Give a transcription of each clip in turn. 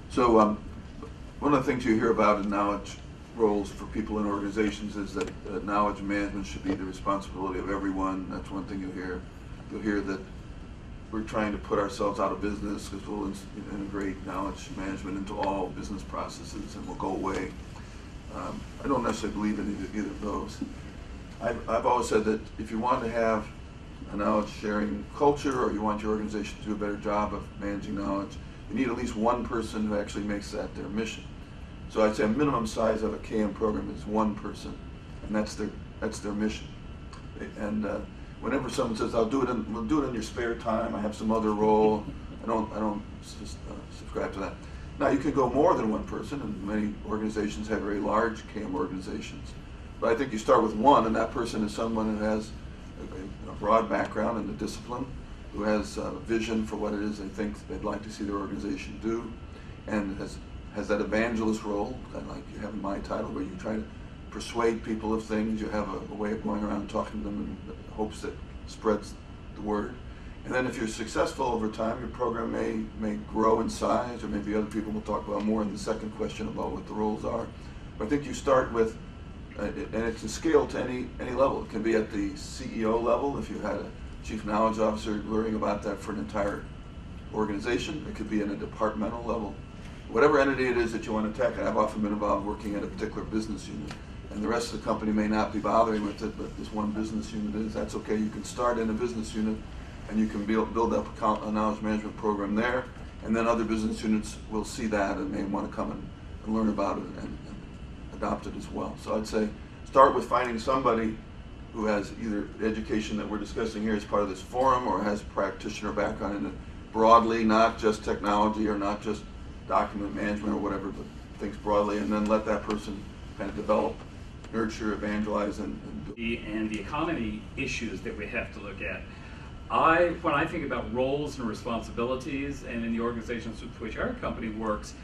So one of the things you hear about in knowledge roles for people in organizations is that knowledge management should be the responsibility of everyone. That's one thing you'll hear. You'll hear that we're trying to put ourselves out of business because we'll integrate knowledge management into all business processes and we'll go away. I don't necessarily believe in either of those. I've always said that if you want to have a knowledge sharing culture or you want your organization to do a better job of managing knowledge, you need at least one person who actually makes that their mission. So I'd say a minimum size of a KM program is one person, and that's their mission. And whenever someone says, we'll do it in your spare time, I have some other role, I don't subscribe to that. Now you can go more than one person, and many organizations have very large KM organizations. But I think you start with one, and that person is someone who has a broad background in the discipline, who has a vision for what it is they think they'd like to see their organization do, and has that evangelist role, kind of like you have in my title, where you try to persuade people of things. You have a way of going around and talking to them in the hopes that spreads the word. And then if you're successful over time, your program may grow in size, or maybe other people will talk about more in the second question about what the roles are. But I think you start with, and it can scale to any level. It can be at the CEO level if you had a chief knowledge officer learning about that for an entire organization. It could be in a departmental level. Whatever entity it is that you want to attack, I've often been involved working at a particular business unit, and the rest of the company may not be bothering with it, but this one business unit is. That's okay. You can start in a business unit, and you can build up a knowledge management program there, and then other business units will see that and may want to come and learn about it and adopt it as well. So I'd say start with finding somebody who has either the education that we're discussing here as part of this forum or has practitioner background in it broadly, not just technology or not just document management or whatever, but things broadly, and then let that person kind of develop, nurture, evangelize, and the economy issues that we have to look at. When I think about roles and responsibilities, and in the organizations with which our company works,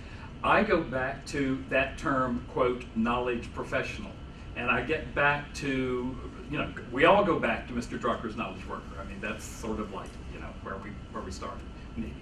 I go back to that term, quote, knowledge professional. And I get back to, we all go back to Mr. Drucker's knowledge worker. I mean, that's sort of like, where we started, maybe.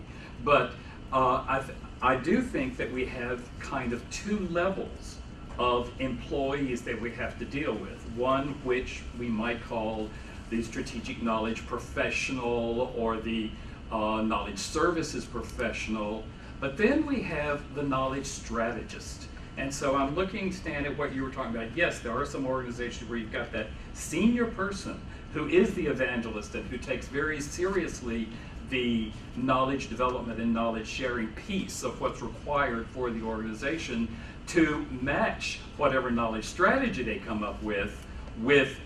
But I do think that we have kind of two levels of employees that we have to deal with. One which we might call the strategic knowledge professional or the knowledge services professional, but then we have the knowledge strategist. And so I'm looking, Stan, at what you were talking about. Yes, there are some organizations where you've got that senior person who is the evangelist and who takes very seriously the knowledge development and knowledge sharing piece of what's required for the organization to match whatever knowledge strategy they come up with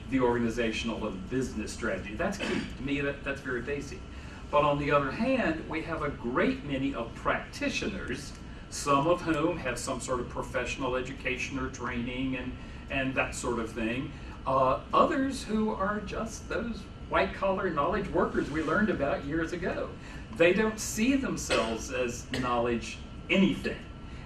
the organizational or the business strategy. That's key. To me, that's very basic. But on the other hand, we have a great many of practitioners, some of whom have some sort of professional education or training and that sort of thing. Others who are just those white-collar knowledge workers we learned about years ago. They don't see themselves as knowledge anything.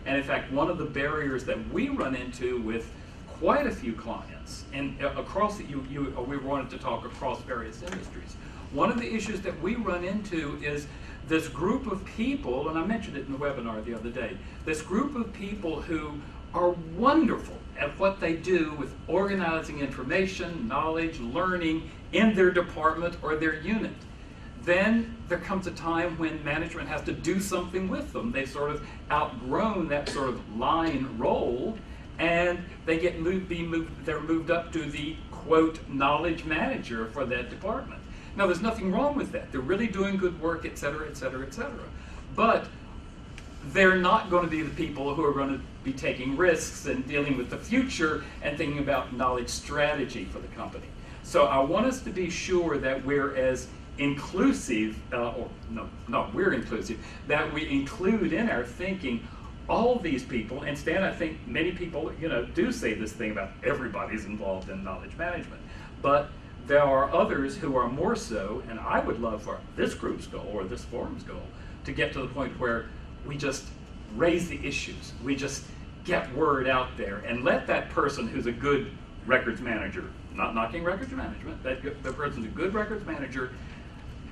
And in fact, one of the barriers that we run into with quite a few clients, and across we wanted to talk across various industries. One of the issues that we run into is this group of people, and I mentioned it in the webinar the other day, this group of people who are wonderful at what they do with organizing information, knowledge, learning in their department or their unit. Then there comes a time when management has to do something with them. They've sort of outgrown that sort of line role, and they get they're moved up to the, quote, knowledge manager for that department. Now, there's nothing wrong with that. They're really doing good work, et cetera, et cetera, et cetera. But they're not going to be the people who are going to be taking risks and dealing with the future and thinking about knowledge strategy for the company. So I want us to be sure that we're as inclusive, we're inclusive, that we include in our thinking all these people. And Stan, I think many people, do say this thing about everybody's involved in knowledge management. But there are others who are more so, and I would love for this group's goal or this forum's goal to get to the point where we just raise the issues. We just get word out there and let that person who's a good records manager, not knocking records management, that the person's a good records manager,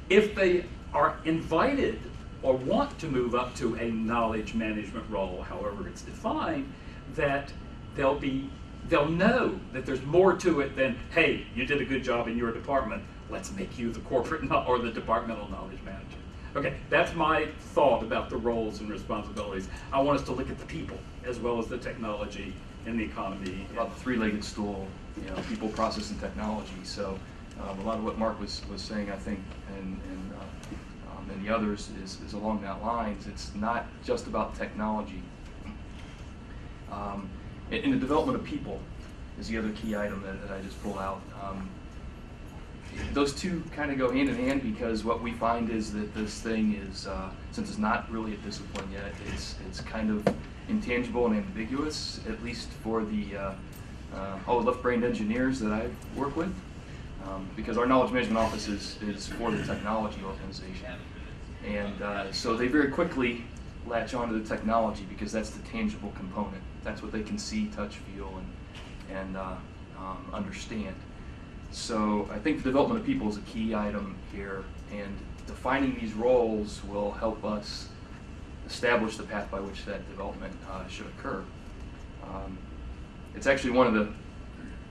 if they are invited or want to move up to a knowledge management role, however it's defined, that they'll know that there's more to it than, hey, you did a good job in your department, let's make you the corporate or the departmental knowledge manager. Okay, that's my thought about the roles and responsibilities. I want us to look at the people as well as the technology and the economy. About the three-legged stool, people, process, and technology. So a lot of what Mark was saying, I think, and the others is along that lines. It's not just about technology. In the development of people is the other key item that I just pulled out. Those two kind of go hand in hand, because what we find is that this thing is, since it's not really a discipline yet, it's kind of intangible and ambiguous, at least for the left-brained engineers that I work with, because our knowledge management office is for the technology organization. And so they very quickly latch onto the technology because that's the tangible component. That's what they can see, touch, feel, and understand. So I think the development of people is a key item here, and defining these roles will help us establish the path by which that development should occur. It's actually one of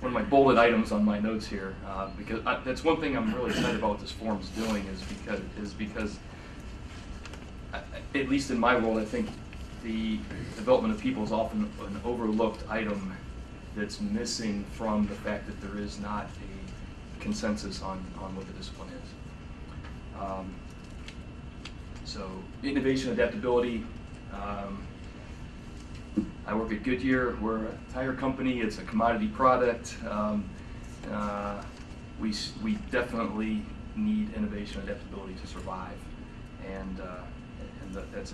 my bolded items on my notes here, because that's one thing I'm really excited about what this forum is doing, is because at least in my world, I think the development of people is often an overlooked item that's missing from the fact that there is not a consensus on what the discipline is. So innovation, adaptability. I work at Goodyear. We're a tire company. It's a commodity product. We definitely need innovation and adaptability to survive, and that's